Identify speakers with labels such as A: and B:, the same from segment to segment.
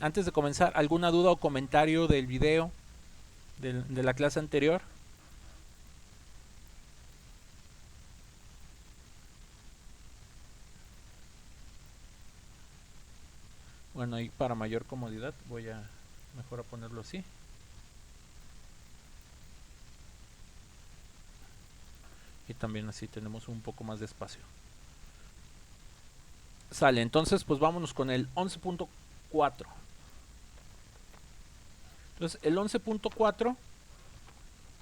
A: Antes de comenzar, ¿alguna duda o comentario del video de la clase anterior? Bueno, y para mayor comodidad voy a mejor a ponerlo así. Y también así tenemos un poco más de espacio. Sale, entonces pues vámonos con el 11.4. Entonces el 11.4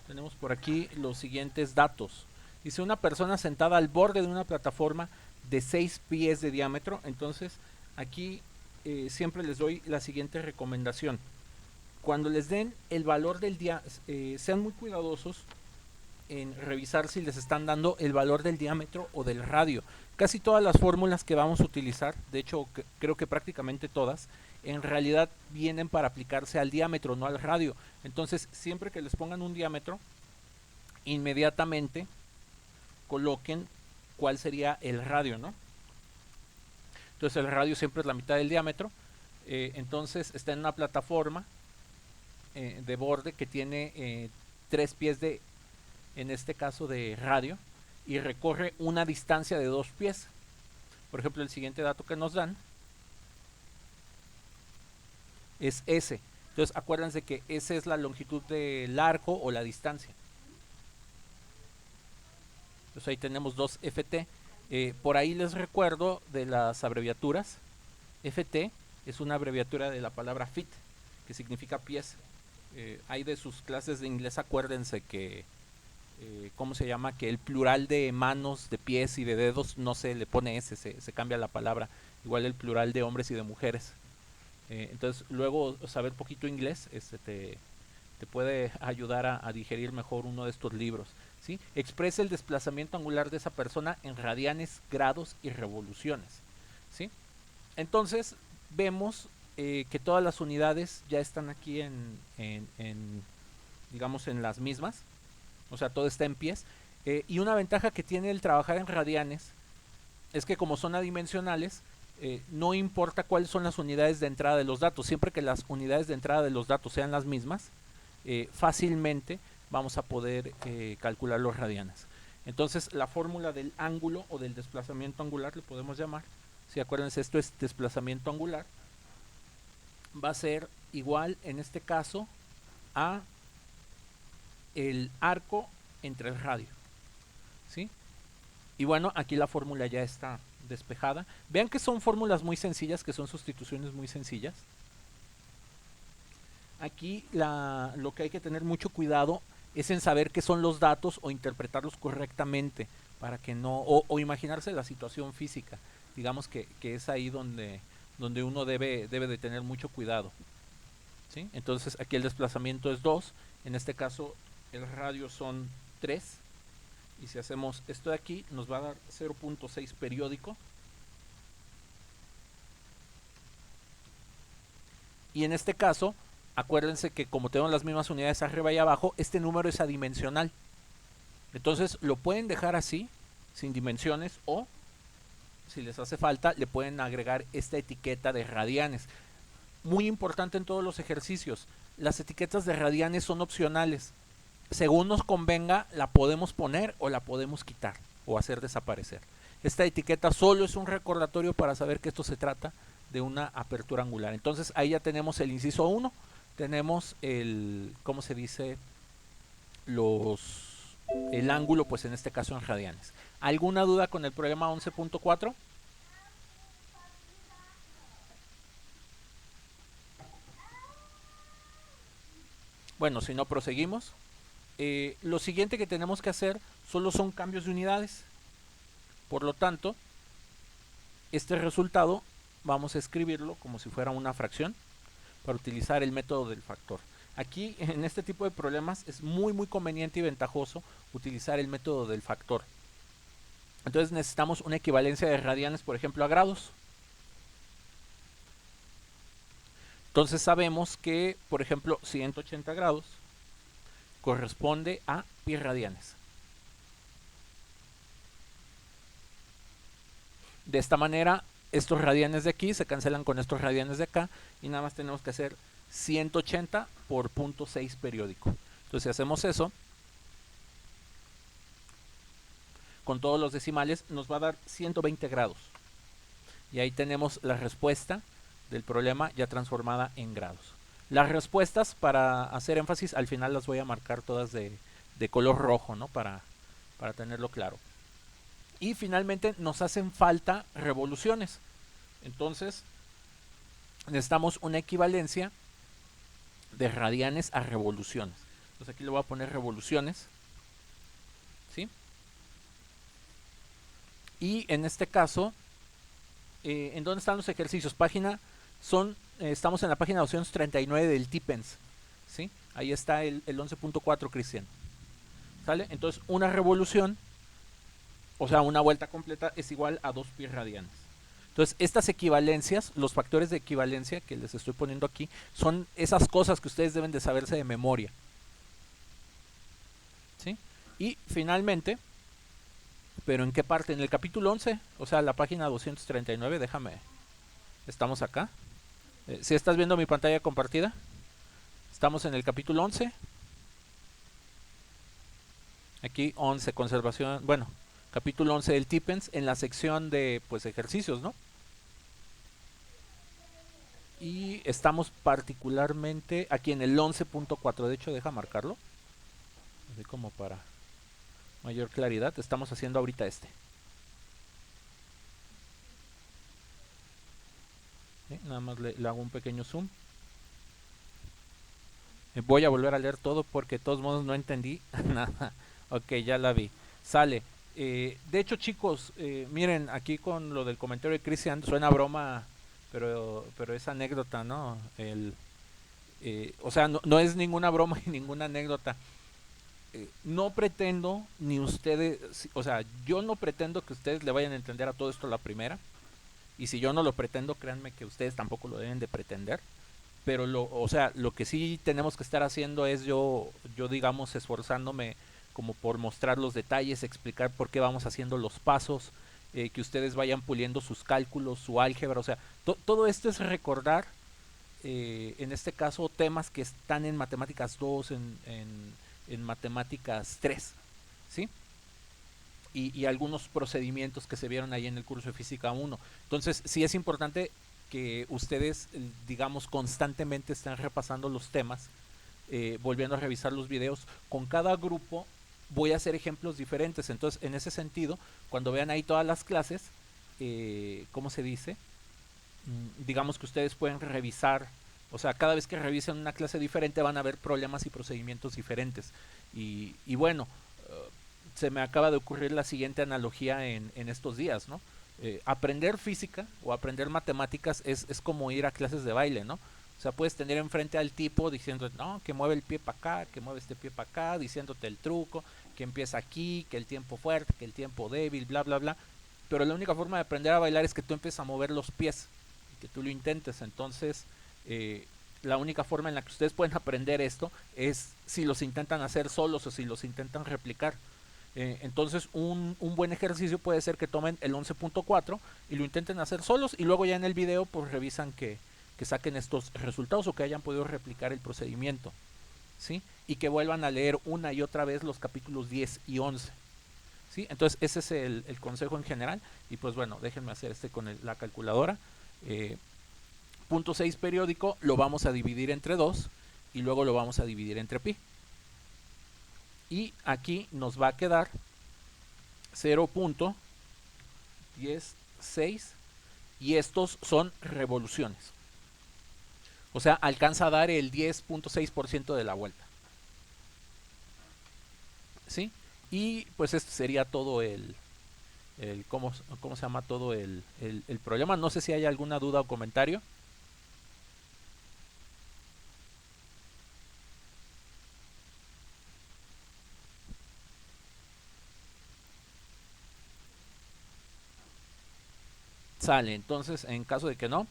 A: tenemos por aquí los siguientes datos. Dice una persona sentada al borde de una plataforma de 6 pies de diámetro. Entonces aquí siempre les doy la siguiente recomendación. Cuando les den el valor del diámetro, sean muy cuidadosos en revisar si les están dando el valor del diámetro o del radio. Casi todas las fórmulas que vamos a utilizar, de hecho creo que prácticamente todas, en realidad vienen para aplicarse al diámetro, no al radio. Entonces, siempre que les pongan un diámetro, inmediatamente coloquen cuál sería el radio, ¿no? Entonces el radio siempre es la mitad del diámetro. Entonces está en una plataforma de borde que tiene 3 pies de, en este caso de radio, y recorre una distancia de 2 pies. Por ejemplo, el siguiente dato que nos dan es S. Entonces acuérdense que S es la longitud del arco o la distancia. Entonces ahí tenemos 2FT. Por ahí les recuerdo de las abreviaturas. FT es una abreviatura de la palabra fit, que significa pies. Hay de sus clases de inglés, acuérdense que ¿cómo se llama? Que el plural de manos, de pies y de dedos no se le pone S, se cambia la palabra. Igual el plural de hombres y de mujeres. Entonces, luego saber poquito inglés te puede ayudar a digerir mejor uno de estos libros. ¿Sí? Expresa el desplazamiento angular de esa persona en radianes, grados y revoluciones. ¿Sí? Entonces, vemos que todas las unidades ya están aquí digamos, en las mismas. O sea, todo está en pies. Y una ventaja que tiene el trabajar en radianes es que como son adimensionales, no importa cuáles son las unidades de entrada de los datos, siempre que las unidades de entrada de los datos sean las mismas, fácilmente vamos a poder calcular los radianes. Entonces la fórmula del ángulo o del desplazamiento angular, le podemos llamar, si acuérdense, esto es desplazamiento angular, va a ser igual en este caso a el arco entre el radio. ¿Sí? Y bueno, aquí la fórmula ya está despejada. Vean que son fórmulas muy sencillas, que son sustituciones muy sencillas. Aquí lo que hay que tener mucho cuidado es en saber qué son los datos o interpretarlos correctamente para que no, o imaginarse la situación física. Digamos que es ahí donde uno debe de tener mucho cuidado. ¿Sí? Entonces aquí el desplazamiento es 2, en este caso el radio son 3, y si hacemos esto de aquí nos va a dar 0.6 periódico, y en este caso acuérdense que como tenemos las mismas unidades arriba y abajo, este número es adimensional. Entonces lo pueden dejar así, sin dimensiones, o si les hace falta le pueden agregar esta etiqueta de radianes. Muy importante en todos los ejercicios, las etiquetas de radianes son opcionales. Según nos convenga, la podemos poner o la podemos quitar o hacer desaparecer. Esta etiqueta solo es un recordatorio para saber que esto se trata de una apertura angular. Entonces ahí ya tenemos el inciso 1, tenemos ¿cómo se dice? El ángulo, pues en este caso en radianes. ¿Alguna duda con el problema 11.4? Bueno, si no, proseguimos. Lo siguiente que tenemos que hacer solo son cambios de unidades. Por lo tanto, este resultado vamos a escribirlo como si fuera una fracción para utilizar el método del factor. Aquí en este tipo de problemas es muy conveniente y ventajoso utilizar el método del factor. Entonces necesitamos una equivalencia de radianes, por ejemplo, a grados. Entonces sabemos que, por ejemplo, 180 grados corresponde a pi radianes. De esta manera estos radianes de aquí se cancelan con estos radianes de acá y nada más tenemos que hacer 180 por 0.6 periódico. Entonces si hacemos eso con todos los decimales nos va a dar 120 grados. Y ahí tenemos la respuesta del problema ya transformada en grados. Las respuestas, para hacer énfasis, al final las voy a marcar todas de color rojo, ¿no? Para tenerlo claro. Y finalmente nos hacen falta revoluciones. Entonces necesitamos una equivalencia de radianes a revoluciones. Entonces aquí le voy a poner revoluciones, ¿sí? Y en este caso, ¿en dónde están los ejercicios? Estamos en la página 239 del TIPENS, ¿sí? Ahí está el 11.4, Cristian. ¿Sale? Entonces una revolución, o sea, una vuelta completa es igual a 2 pi radianes. Entonces estas equivalencias, los factores de equivalencia que les estoy poniendo aquí, son esas cosas que ustedes deben de saberse de memoria, ¿sí? Y finalmente, ¿pero en qué parte? En el capítulo 11, o sea, la página 239, estamos acá. ¿Sí estás viendo mi pantalla compartida? Estamos en el capítulo 11. Aquí 11, conservación, bueno, capítulo 11 del TIPENS, en la sección de, pues, ejercicios, ¿no? Y estamos particularmente aquí en el 11.4, de hecho deja marcarlo, así como para mayor claridad. Estamos haciendo ahorita este. ¿Sí? Nada más le hago un pequeño zoom. Voy a volver a leer todo porque de todos modos no entendí nada. Ok, ya la vi. Sale. De hecho, chicos, miren, aquí con lo del comentario de Cristian, suena broma, pero es anécdota, ¿no? O sea, no es ninguna broma y ninguna anécdota. No pretendo, ni ustedes, o sea, yo no pretendo que ustedes le vayan a entender a todo esto a la primera. Y si yo no lo pretendo, créanme que ustedes tampoco lo deben de pretender. Pero o sea, lo que sí tenemos que estar haciendo es yo digamos, esforzándome como por mostrar los detalles, explicar por qué vamos haciendo los pasos, que ustedes vayan puliendo sus cálculos, su álgebra, o sea, todo esto es recordar, en este caso, temas que están en matemáticas 2, en matemáticas 3, ¿sí? Y algunos procedimientos que se vieron ahí en el curso de física 1. Entonces, sí es importante que ustedes, digamos, constantemente estén repasando los temas, volviendo a revisar los videos. Con cada grupo voy a hacer ejemplos diferentes. Entonces, en ese sentido, cuando vean ahí todas las clases, ¿cómo se dice? Digamos que ustedes pueden revisar, o sea, cada vez que revisen una clase diferente van a ver problemas y procedimientos diferentes. Y bueno, se me acaba de ocurrir la siguiente analogía en estos días, ¿no? Aprender física o aprender matemáticas es como ir a clases de baile, ¿no? O sea, puedes tener enfrente al tipo diciendo, no, que mueve el pie para acá, que mueve este pie para acá, diciéndote el truco, que empieza aquí, que el tiempo fuerte, que el tiempo débil, bla, bla, bla. Pero la única forma de aprender a bailar es que tú empieces a mover los pies, que tú lo intentes. Entonces, la única forma en la que ustedes pueden aprender esto es si los intentan hacer solos o si los intentan replicar. Entonces un buen ejercicio puede ser que tomen el 11.4 y lo intenten hacer solos y luego ya en el video pues revisan que saquen estos resultados o que hayan podido replicar el procedimiento, ¿sí? Y que vuelvan a leer una y otra vez los capítulos 10 y 11, ¿sí? Entonces ese es el consejo en general. Y pues bueno, déjenme hacer con la calculadora. 0.6 periódico lo vamos a dividir entre 2 y luego lo vamos a dividir entre pi. Y aquí nos va a quedar 0.16 y estos son revoluciones. O sea, alcanza a dar el 10.6% de la vuelta. ¿Sí? Y pues este sería todo ¿cómo se llama? Todo el problema. No sé si hay alguna duda o comentario. Sale, entonces en caso de que no,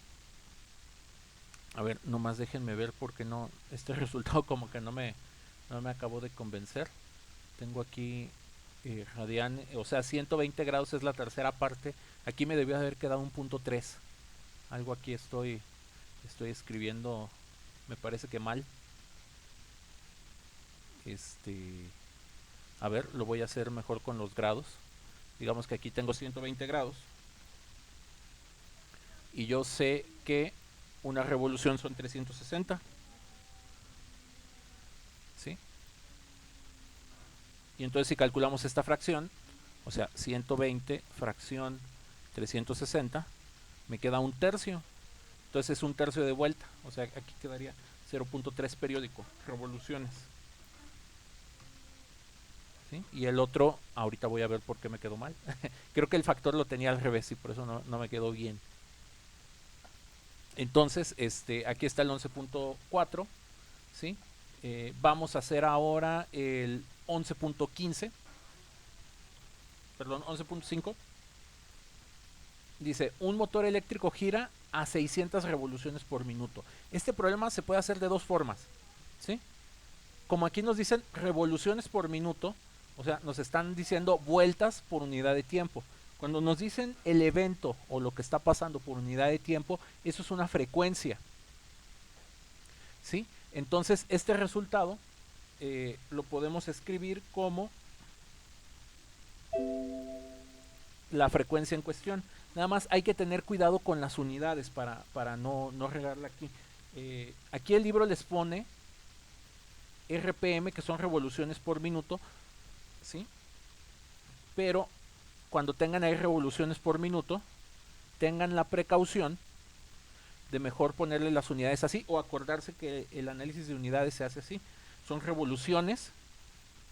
A: a ver, nomás déjenme ver porque no, este resultado como que no me acabó de convencer. Tengo aquí radian, o sea, 120 grados es la tercera parte. Aquí me debió haber quedado un punto 3. Algo aquí estoy escribiendo, me parece que mal. A ver, lo voy a hacer mejor con los grados. Digamos que aquí tengo 120 grados. Y yo sé que una revolución son 360. ¿Sí? Y entonces si calculamos esta fracción, o sea, 120 fracción 360, me queda un tercio. Entonces es un tercio de vuelta. O sea, aquí quedaría 0.3 periódico, revoluciones. ¿Sí? Y el otro, ahorita voy a ver por qué me quedó mal. Creo que el factor lo tenía al revés y por eso no me quedó bien. Entonces, aquí está el 11.4, ¿sí? Vamos a hacer ahora el 11.15, perdón, 11.5. Dice, un motor eléctrico gira a 600 revoluciones por minuto. Este problema se puede hacer de dos formas, ¿sí? Como aquí nos dicen revoluciones por minuto, o sea, nos están diciendo vueltas por unidad de tiempo. Cuando nos dicen el evento o lo que está pasando por unidad de tiempo, eso es una frecuencia, ¿sí? Entonces, este resultado lo podemos escribir como la frecuencia en cuestión. Nada más hay que tener cuidado con las unidades para no regarla aquí. Aquí el libro les pone RPM, que son revoluciones por minuto, ¿sí? Pero cuando tengan ahí revoluciones por minuto, tengan la precaución de mejor ponerle las unidades así o acordarse que el análisis de unidades se hace así. Son revoluciones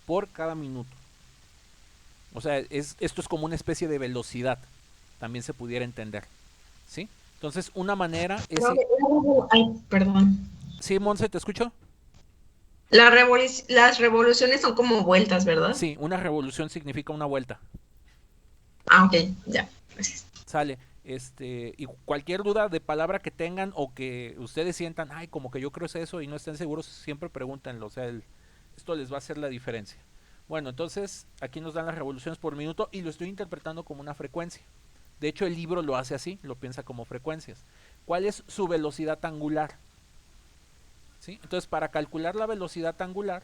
A: por cada minuto. O sea, esto es como una especie de velocidad, también se pudiera entender, ¿sí? Entonces, una manera es...
B: Ay, perdón.
A: ¿Sí, Monse, te escucho?
B: Las revoluciones son como vueltas, ¿verdad?
A: Sí, una revolución significa una vuelta.
B: Ah, ok, ya. Gracias.
A: Sale. Y cualquier duda de palabra que tengan o que ustedes sientan, ay, como que yo creo es eso y no estén seguros, siempre pregúntenlo. O sea, esto les va a hacer la diferencia. Bueno, entonces aquí nos dan las revoluciones por minuto y lo estoy interpretando como una frecuencia. De hecho, el libro lo hace así, lo piensa como frecuencias. ¿Cuál es su velocidad angular? ¿Sí? Entonces, para calcular la velocidad angular,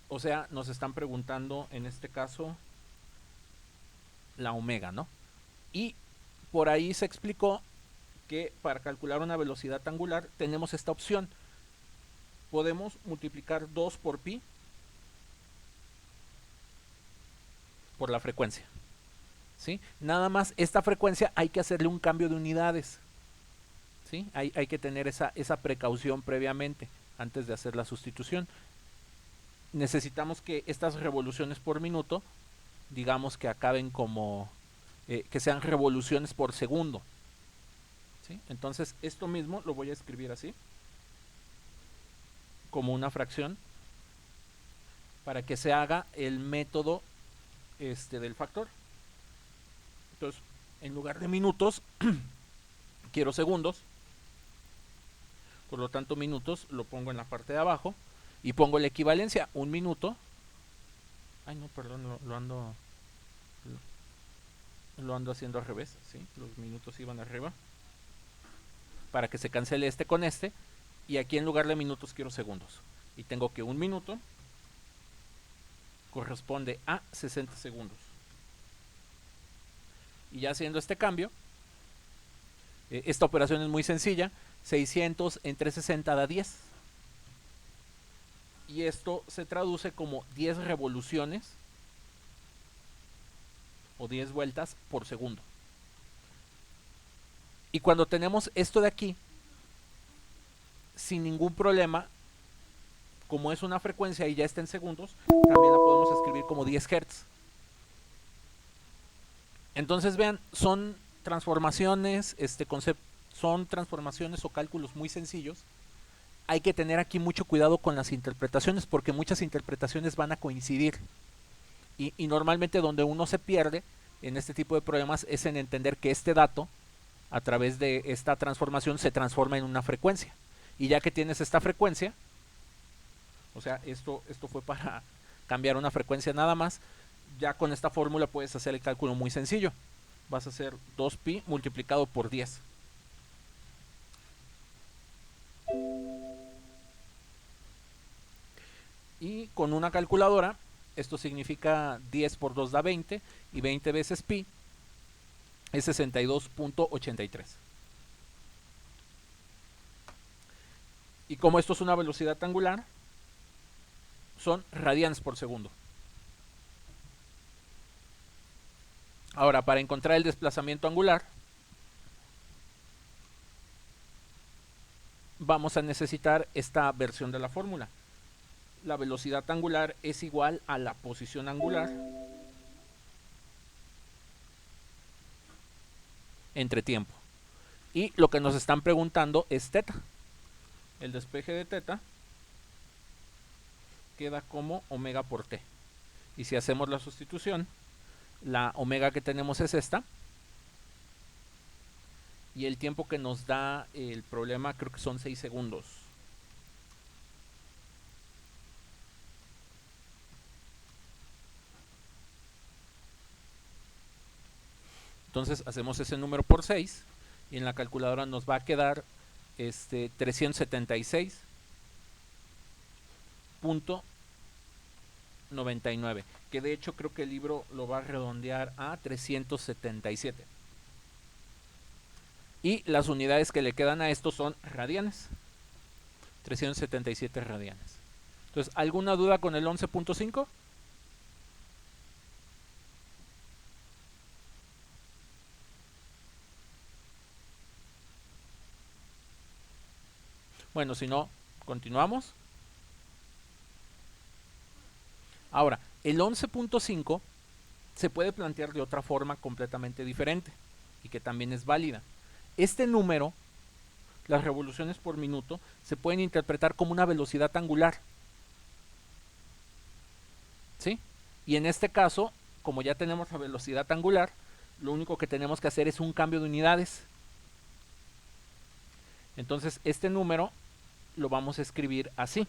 A: o sea, nos están preguntando en este caso la omega, ¿no? Y por ahí se explicó que para calcular una velocidad angular tenemos esta opción. Podemos multiplicar 2 por pi por la frecuencia. ¿Sí? Nada más esta frecuencia hay que hacerle un cambio de unidades. ¿Sí? Hay que tener esa precaución previamente antes de hacer la sustitución. Necesitamos que estas revoluciones por minuto, digamos que acaben como, que sean revoluciones por segundo. ¿Sí? Entonces esto mismo lo voy a escribir así, como una fracción, para que se haga el método del factor. Entonces, en lugar de minutos, quiero segundos. Por lo tanto, minutos lo pongo en la parte de abajo y pongo la equivalencia. Un minuto. Ay, no, perdón, lo ando haciendo al revés. ¿Sí? Los minutos iban arriba. Para que se cancele este con este. Y aquí en lugar de minutos quiero segundos. Y tengo que un minuto corresponde a 60 segundos. Y ya haciendo este cambio, esta operación es muy sencilla. 600 entre 60 da 10. Y esto se traduce como 10 revoluciones o 10 vueltas por segundo. Y cuando tenemos esto de aquí, sin ningún problema, como es una frecuencia y ya está en segundos, también la podemos escribir como 10 Hz. Entonces vean, son transformaciones, son transformaciones o cálculos muy sencillos. Hay que tener aquí mucho cuidado con las interpretaciones porque muchas interpretaciones van a coincidir. Y normalmente donde uno se pierde en este tipo de problemas es en entender que este dato, a través de esta transformación, se transforma en una frecuencia. Y ya que tienes esta frecuencia, o sea, esto fue para cambiar una frecuencia nada más, ya con esta fórmula puedes hacer el cálculo muy sencillo. vas a hacer 2pi multiplicado por 10. Y con una calculadora, esto significa 10 por 2 da 20, y 20 veces pi es 62.83. Y como esto es una velocidad angular, son radianes por segundo. Ahora, para encontrar el desplazamiento angular, vamos a necesitar esta versión de la fórmula. La velocidad angular es igual a la posición angular entre tiempo. Y lo que nos están preguntando es teta. El despeje de teta queda como omega por t. Y si hacemos la sustitución, la omega que tenemos es esta. Y el tiempo que nos da el problema creo que son 6 segundos. Entonces hacemos ese número por 6 y en la calculadora nos va a quedar 376.99, que de hecho creo que el libro lo va a redondear a 377. Y las unidades que le quedan a esto son radianes. 377 radianes. Entonces, ¿alguna duda con el 11.5? Bueno, si no, continuamos. Ahora, el 11.5 se puede plantear de otra forma completamente diferente y que también es válida. Este número, las revoluciones por minuto, se pueden interpretar como una velocidad angular. ¿Sí? Y en este caso, como ya tenemos la velocidad angular, lo único que tenemos que hacer es un cambio de unidades. Entonces, este número lo vamos a escribir así,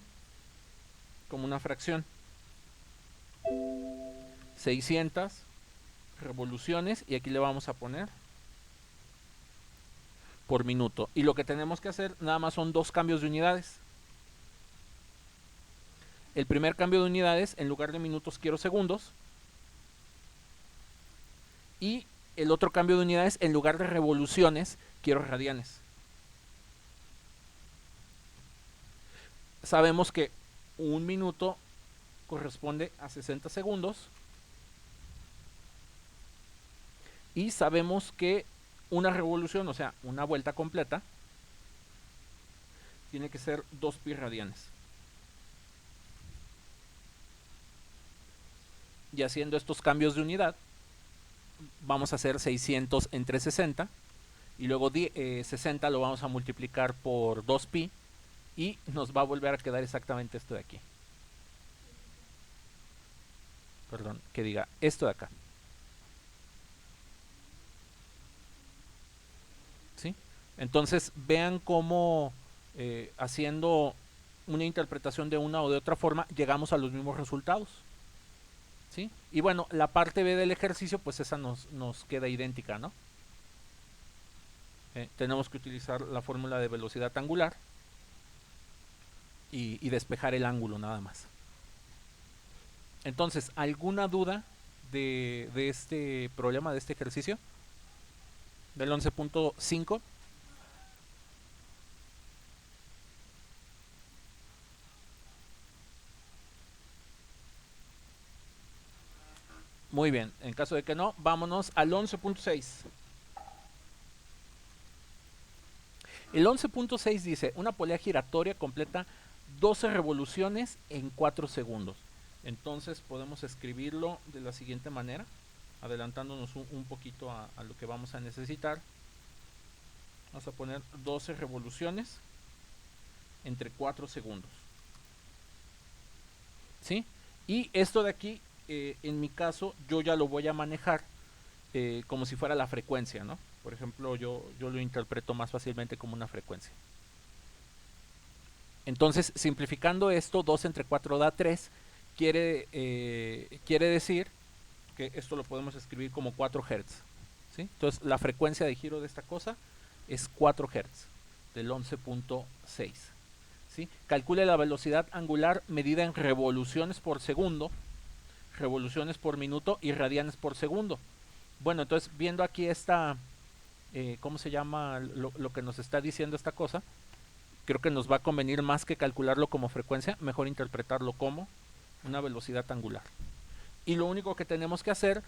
A: como una fracción. 600 revoluciones, y aquí le vamos a poner por minuto. Y lo que tenemos que hacer nada más son dos cambios de unidades. El primer cambio de unidades, en lugar de minutos quiero segundos. Y el otro cambio de unidades, en lugar de revoluciones, quiero radianes. Sabemos que un minuto corresponde a 60 segundos. Y sabemos que una revolución, o sea, una vuelta completa, tiene que ser 2pi radianes. Y haciendo estos cambios de unidad, vamos a hacer 600 entre 60. Y luego 60 lo vamos a multiplicar por 2pi. Y nos va a volver a quedar exactamente esto de aquí. Perdón, que diga esto de acá. ¿Sí? Entonces vean cómo haciendo una interpretación de una o de otra forma llegamos a los mismos resultados. ¿Sí? Y bueno, la parte B del ejercicio, pues esa nos queda idéntica, ¿no? Tenemos que utilizar la fórmula de velocidad angular y despejar el ángulo nada más. Entonces, ¿alguna duda de este problema, de este ejercicio? Del 11.5. Muy bien, en caso de que no, vámonos al 11.6. El 11.6 dice, una polea giratoria completa 12 revoluciones en 4 segundos. Entonces podemos escribirlo de la siguiente manera, adelantándonos un poquito a lo que vamos a necesitar. Vamos a poner 12 revoluciones entre 4 segundos. ¿Sí? Y esto de aquí, en mi caso, yo ya lo voy a manejar como si fuera la frecuencia, ¿no? Por ejemplo, yo lo interpreto más fácilmente como una frecuencia. Entonces, simplificando esto, 2 entre 4 da 3. Quiere decir que esto lo podemos escribir como 4 Hz. ¿sí? Entonces la frecuencia de giro de esta cosa es 4 Hz del 11.6. ¿Sí? Calcule la velocidad angular medida en revoluciones por segundo, revoluciones por minuto y radianes por segundo. Bueno, entonces viendo aquí esta, ¿cómo se llama lo que nos está diciendo esta cosa? Creo que nos va a convenir más que calcularlo como frecuencia, mejor interpretarlo como una velocidad angular. Y lo único que tenemos que hacer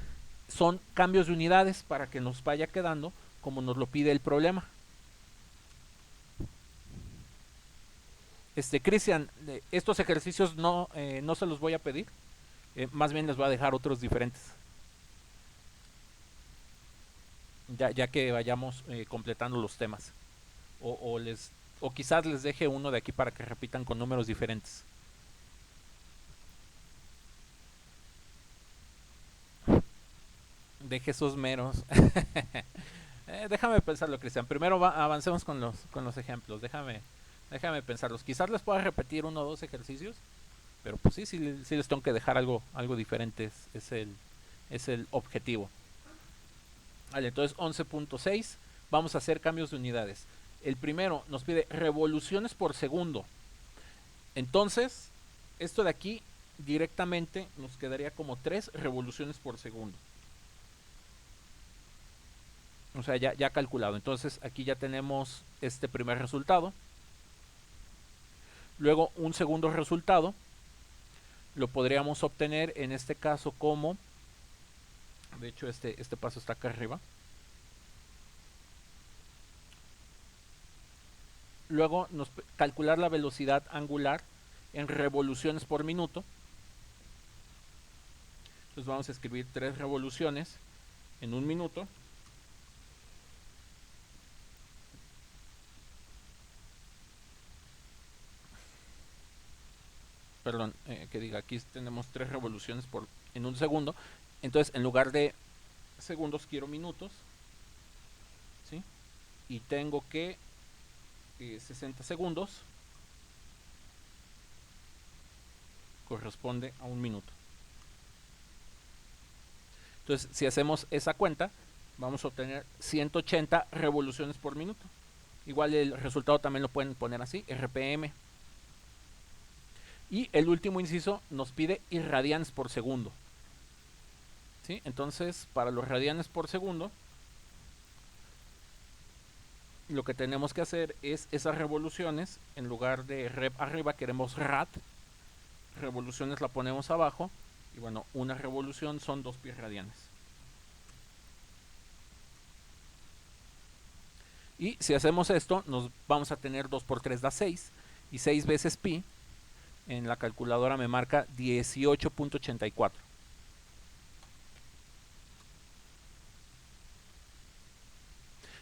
A: son cambios de unidades para que nos vaya quedando como nos lo pide el problema. Cristian, estos ejercicios no se los voy a pedir, más bien les voy a dejar otros diferentes. Ya que vayamos completando los temas. O quizás les deje uno de aquí para que repitan con números diferentes. Deje esos meros. Déjame pensarlo, Cristian. Primero avancemos con los ejemplos. Déjame pensarlos. Quizás les pueda repetir uno o dos ejercicios, pero pues sí les tengo que dejar algo diferente. Es el objetivo. Vale, entonces 11.6. Vamos a hacer cambios de unidades. El primero nos pide revoluciones por segundo. Entonces, esto de aquí directamente nos quedaría como 3 revoluciones por segundo. O sea, ya calculado. Entonces, aquí ya tenemos este primer resultado. Luego, un segundo resultado lo podríamos obtener en este caso como, de hecho este paso está acá arriba. Luego calcular la velocidad angular en revoluciones por minuto. Entonces vamos a escribir 3 revoluciones en un minuto. Perdón, que diga, aquí tenemos 3 revoluciones en un segundo. Entonces en lugar de segundos quiero minutos, ¿sí? Y tengo que 60 segundos corresponde a un minuto. Entonces, si hacemos esa cuenta, vamos a obtener 180 revoluciones por minuto. Igual el resultado también lo pueden poner así, RPM. Y el último inciso nos pide irradianes por segundo. ¿Sí? Entonces, para los radianes por segundo, lo que tenemos que hacer es esas revoluciones, en lugar de rep arriba queremos rad, revoluciones la ponemos abajo, y bueno, una revolución son 2 pi radianes. Y si hacemos esto, nos vamos a tener 2 por 3 da 6, y 6 veces pi, en la calculadora me marca 18.84.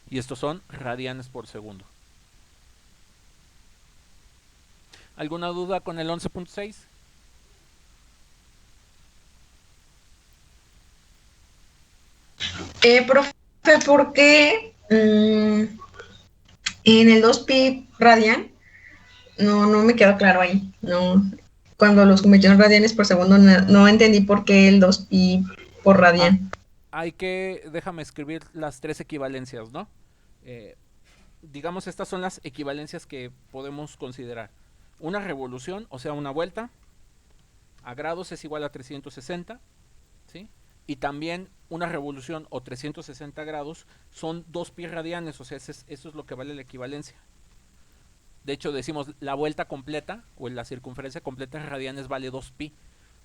A: Y estos son radianes por segundo. ¿Alguna duda con el 11.6?
B: Profe, ¿por qué en el 2pi radian? No me quedó claro ahí. No, cuando los convirtieron en radianes por segundo, no entendí por qué el 2pi por radian.
A: Déjame escribir las 3 equivalencias, ¿no? Digamos, estas son las equivalencias que podemos considerar. Una revolución, o sea, una vuelta, a grados es igual a 360, ¿sí? Y también una revolución o 360 grados son 2 pi radianes, o sea, eso es lo que vale la equivalencia. De hecho, decimos la vuelta completa o la circunferencia completa en radianes vale 2 pi.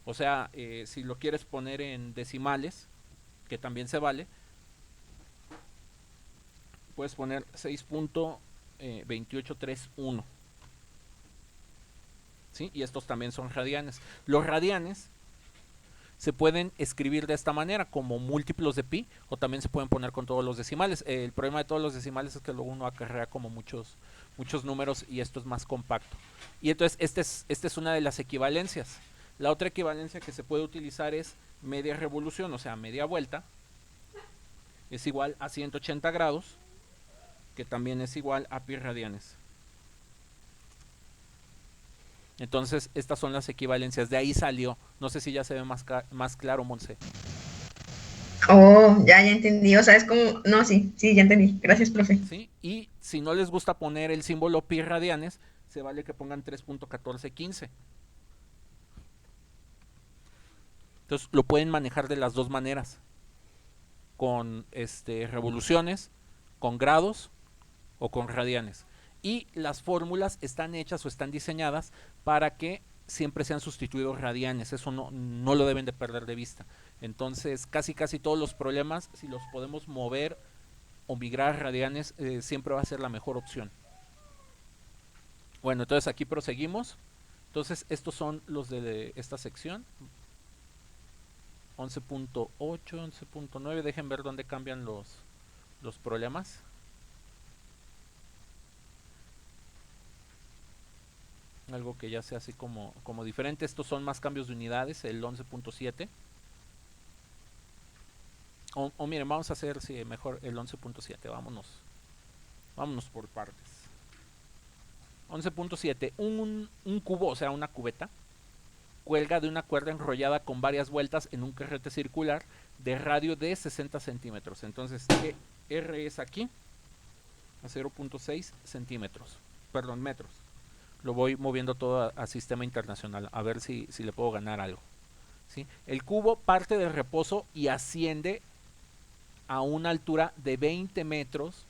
A: O sea, si lo quieres poner en decimales, que también se vale, puedes poner 6.2831. ¿Sí? Y estos también son radianes. Los radianes se pueden escribir de esta manera, como múltiplos de pi, o también se pueden poner con todos los decimales. El problema de todos los decimales es que luego uno acarrea como muchos números y esto es más compacto. Y entonces esta es una de las equivalencias. La otra equivalencia que se puede utilizar es media revolución, o sea, media vuelta, es igual a 180 grados, que también es igual a pi radianes. Entonces, estas son las equivalencias. De ahí salió. No sé si ya se ve más claro, Monse.
B: Oh, ya entendí. O sea, es como, no, sí, sí, ya entendí. Gracias, profe.
A: ¿sí? Y si no les gusta poner el símbolo pi radianes, se vale que pongan 3.1415. Entonces lo pueden manejar de las dos maneras, con revoluciones, con grados o con radianes. Y las fórmulas están hechas o están diseñadas para que siempre sean sustituidos radianes. Eso no lo deben de perder de vista. Entonces, casi todos los problemas, si los podemos mover o migrar a radianes, siempre va a ser la mejor opción. Bueno, entonces aquí proseguimos. Entonces, estos son los de esta sección. 11.8, 11.9. Dejen ver dónde cambian los problemas. Algo que ya sea así como diferente. Estos son más cambios de unidades, el 11.7. O miren, vamos a hacer mejor el 11.7. Vámonos por partes. 11.7. Un cubo, o sea, una cubeta, cuelga de una cuerda enrollada con varias vueltas en un carrete circular de radio de 60 centímetros. Entonces, R es aquí a 0.6 centímetros. Perdón, metros. Lo voy moviendo todo a sistema internacional, a ver si le puedo ganar algo. ¿Sí? El cubo parte de reposo y asciende a una altura de 20 metros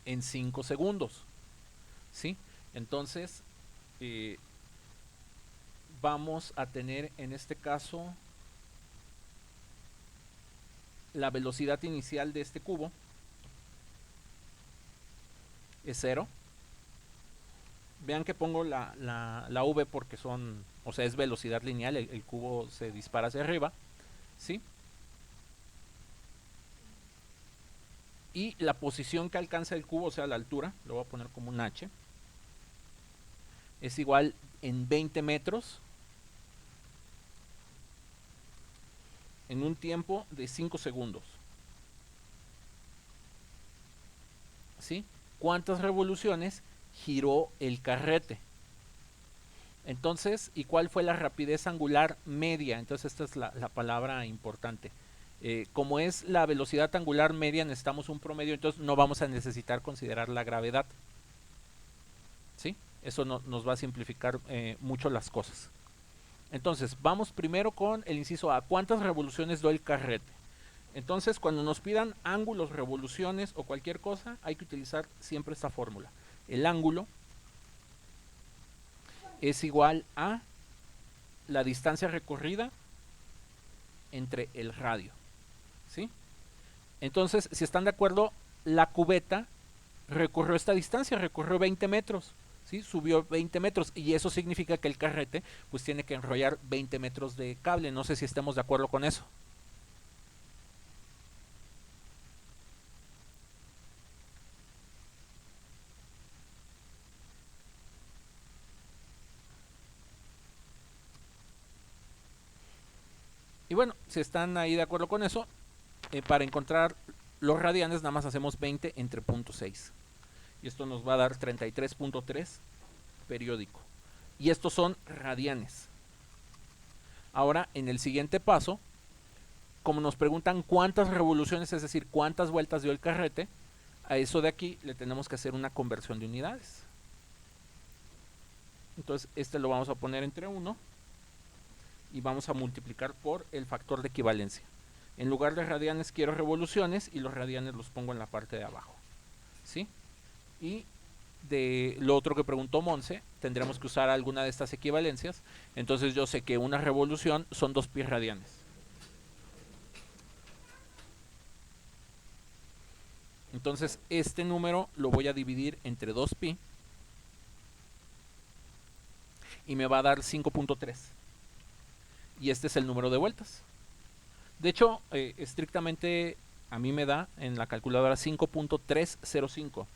A: en 5 segundos. ¿Sí? Entonces, vamos a tener en este caso la velocidad inicial de este cubo es 0. Vean que pongo la V porque es velocidad lineal, el cubo se dispara hacia arriba, ¿sí? Y la posición que alcanza el cubo, o sea, la altura, lo voy a poner como un H, es igual en 20 metros en un tiempo de 5 segundos. ¿Sí? ¿Cuántas revoluciones giró el carrete? Entonces, ¿y cuál fue la rapidez angular media? Entonces, esta es la palabra importante. Como es la velocidad angular media, necesitamos un promedio, entonces no vamos a necesitar considerar la gravedad. ¿Sí? Eso nos va a simplificar mucho las cosas. Entonces, vamos primero con el inciso A. ¿Cuántas revoluciones dio el carrete? Entonces, cuando nos pidan ángulos, revoluciones o cualquier cosa, hay que utilizar siempre esta fórmula. El ángulo es igual a la distancia recorrida entre el radio. ¿Sí? Entonces, si están de acuerdo, la cubeta recorrió esta distancia, recorrió 20 metros. ¿Sí? Subió 20 metros y eso significa que el carrete pues tiene que enrollar 20 metros de cable. No sé si estemos de acuerdo con eso. Y bueno, si están ahí de acuerdo con eso, para encontrar los radianes nada más hacemos 20 entre 0.6. Y esto nos va a dar 33.3 periódico. Y estos son radianes. Ahora, en el siguiente paso, como nos preguntan cuántas revoluciones, es decir, cuántas vueltas dio el carrete, a eso de aquí le tenemos que hacer una conversión de unidades. Entonces, lo vamos a poner entre 1 y vamos a multiplicar por el factor de equivalencia. En lugar de radianes quiero revoluciones y los radianes los pongo en la parte de abajo. ¿Sí? Y de lo otro que preguntó Monse, tendremos que usar alguna de estas equivalencias. Entonces yo sé que una revolución son 2 pi radianes. Entonces este número lo voy a dividir entre 2 pi y me va a dar 5.3. Y este es el número de vueltas. De hecho, estrictamente a mí me da en la calculadora 5.305.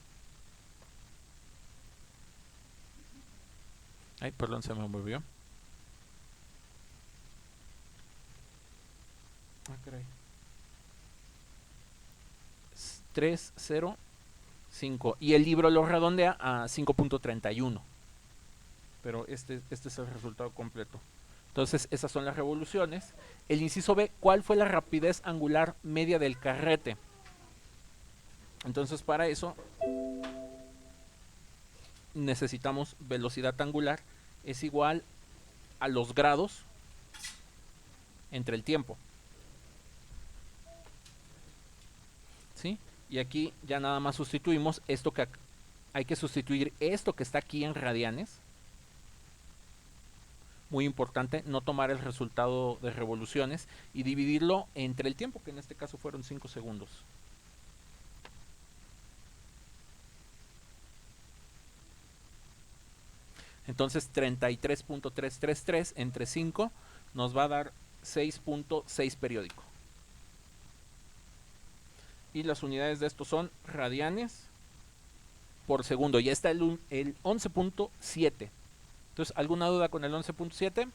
A: Ay, perdón, se me movió. Ah, caray. 305. Y el libro lo redondea a 5.31. Pero este es el resultado completo. Entonces, esas son las revoluciones. El inciso B, ¿cuál fue la rapidez angular media del carrete? Entonces, para eso necesitamos velocidad angular es igual a los grados entre el tiempo. ¿Sí? Y aquí ya nada más sustituimos esto que hay que sustituir esto que está aquí en radianes. Muy importante no tomar el resultado de revoluciones y dividirlo entre el tiempo, que en este caso fueron 5 segundos. Entonces 33.333 entre 5 nos va a dar 6.6 periódico. Y las unidades de esto son radianes por segundo. Ya está el 11.7. Entonces, ¿alguna duda con el 11.7?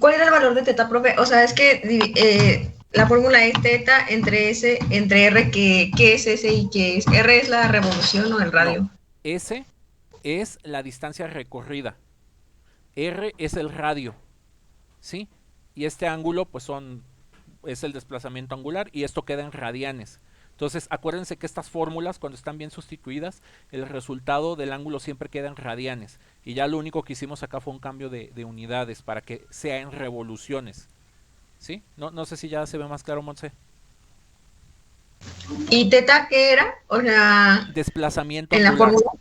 B: ¿Cuál era el valor de teta, profe? O sea, es que la fórmula es teta entre S, entre R, ¿qué es S y qué es? ¿R es la revolución o el
A: No,
B: radio?
A: S es la distancia recorrida. R es el radio, ¿sí? Y este ángulo, pues es el desplazamiento angular y esto queda en radianes. Entonces, acuérdense que estas fórmulas, cuando están bien sustituidas, el resultado del ángulo siempre queda en radianes. Y ya lo único que hicimos acá fue un cambio de unidades para que sea en revoluciones. ¿Sí? No sé si ya se ve más claro, Montse.
B: ¿Y teta qué era? O sea,
A: Desplazamiento
B: en la
A: angular.
B: fórmula,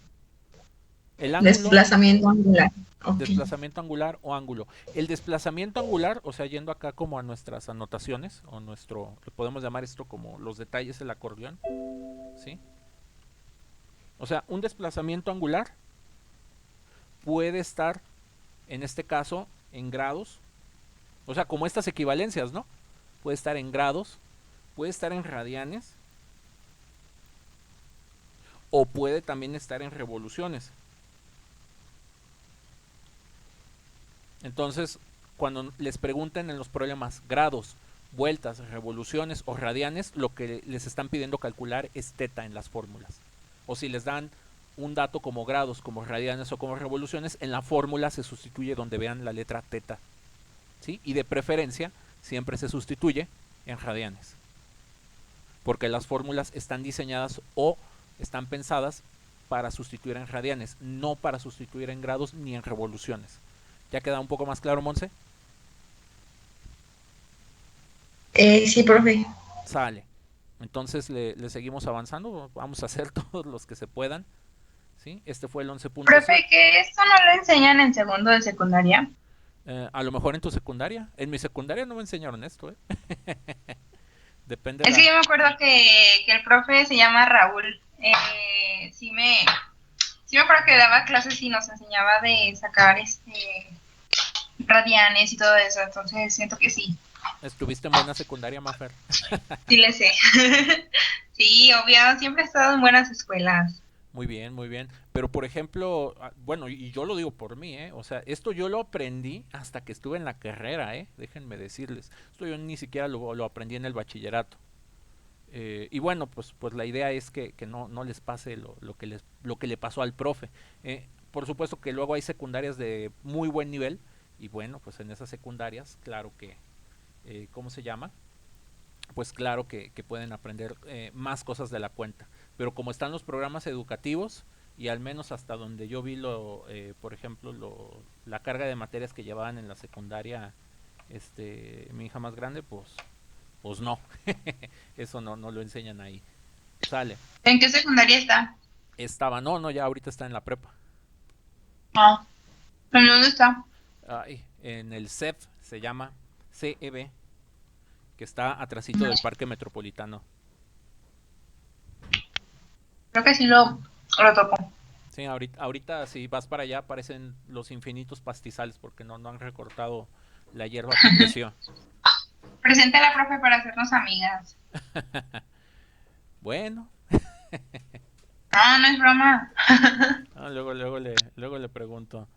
A: El ángulo,
B: desplazamiento angular. Ok.
A: desplazamiento angular o ángulo. El desplazamiento angular, o sea, yendo acá como a nuestras anotaciones, o le podemos llamar esto como los detalles del acordeón, ¿sí? O sea, un desplazamiento angular puede estar, en este caso, en grados, o sea, como estas equivalencias, ¿no? Puede estar en grados, puede estar en radianes, o puede también estar en revoluciones. Entonces, cuando les pregunten en los problemas grados, vueltas, revoluciones o radianes, lo que les están pidiendo calcular es teta en las fórmulas. O si les dan un dato como grados, como radianes o como revoluciones, en la fórmula se sustituye donde vean la letra teta. ¿Sí? Y de preferencia siempre se sustituye en radianes. Porque las fórmulas están diseñadas o están pensadas para sustituir en radianes, no para sustituir en grados ni en revoluciones. ¿Ya queda un poco más claro, Monse?
B: Sí, profe.
A: Sale. Entonces le seguimos avanzando. Vamos a hacer todos los que se puedan. ¿Sí? Este fue el 11.7.
C: Profe, que esto no lo enseñan en segundo de secundaria.
A: A lo mejor en tu secundaria. En mi secundaria no me enseñaron esto, ¿eh? Depende
C: Es que
A: la...
C: yo me acuerdo que el profe se llama Raúl. Sí me acuerdo que daba clases y nos enseñaba de sacar radianes y todo eso. Entonces siento que sí.
A: ¿Estuviste en buena secundaria, Mafer?
C: Sí le sé. Sí, obvio, siempre he estado en buenas escuelas.
A: Muy bien, muy bien. Pero por ejemplo, bueno, y yo lo digo por mí, ¿eh? O sea, esto yo lo aprendí hasta que estuve en la carrera, ¿eh? Déjenme decirles. Esto yo ni siquiera lo aprendí en el bachillerato. Y bueno, pues la idea es que no les pase lo que le pasó al profe. Por supuesto que luego hay secundarias de muy buen nivel. Y bueno, pues en esas secundarias, claro que, ¿cómo se llama? Pues claro que pueden aprender más cosas de la cuenta. Pero como están los programas educativos, y al menos hasta donde yo vi por ejemplo, la carga de materias que llevaban en la secundaria, mi hija más grande, pues no, eso no lo enseñan ahí. Sale.
C: ¿En qué secundaria está?
A: No, ya ahorita está en la prepa.
C: Ah, ¿en dónde está?
A: Ay, en el CEF se llama CEB, que está atrasito
C: No,
A: del Parque Metropolitano.
C: creo que sí lo toco.
A: Sí, ahorita si vas para allá aparecen los infinitos pastizales porque no han recortado la hierba que creció.
C: Presenta a la profe para hacernos amigas.
A: Bueno,
C: Ah, no es broma.
A: luego le pregunto.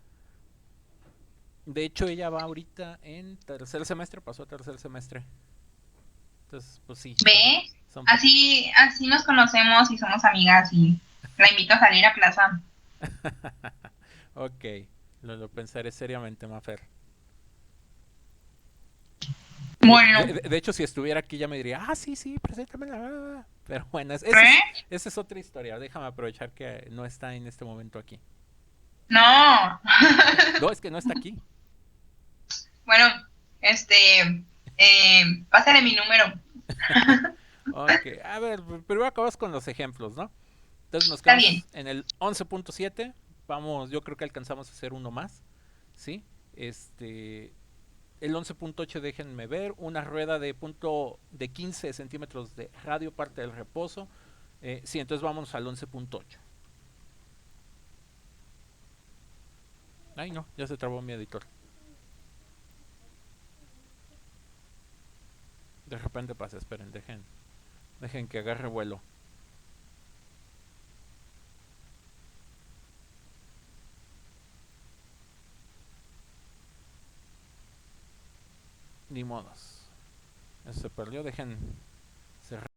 A: De hecho, ella va ahorita en tercer semestre, pasó a tercer semestre. Entonces, pues sí,
C: ¿Ve?
A: son
C: Así nos conocemos y somos amigas y la invito a salir a plaza.
A: Ok, lo pensaré seriamente, Mafer.
C: Bueno,
A: De hecho, si estuviera aquí ya me diría, ah, sí, sí, preséntamela. Pero bueno,
C: ¿eh?
A: esa es otra historia. Déjame aprovechar que no está en este momento aquí.
C: No.
A: No, es que no está aquí.
C: Bueno, pásale mi número.
A: Ok, a ver, primero acabas con los ejemplos, ¿no? Entonces nos
C: Está
A: quedamos
C: bien.
A: en el 11.7. Vamos, yo creo que alcanzamos a hacer uno más, ¿sí? Este, el 11.8, déjenme ver, una rueda de 15 centímetros de radio, parte del reposo. Sí, entonces vamos al 11.8. Ay, no, ya se trabó mi editor. De repente pasa, esperen, dejen que agarre vuelo. Ni modos. Eso se perdió, dejen cerrar.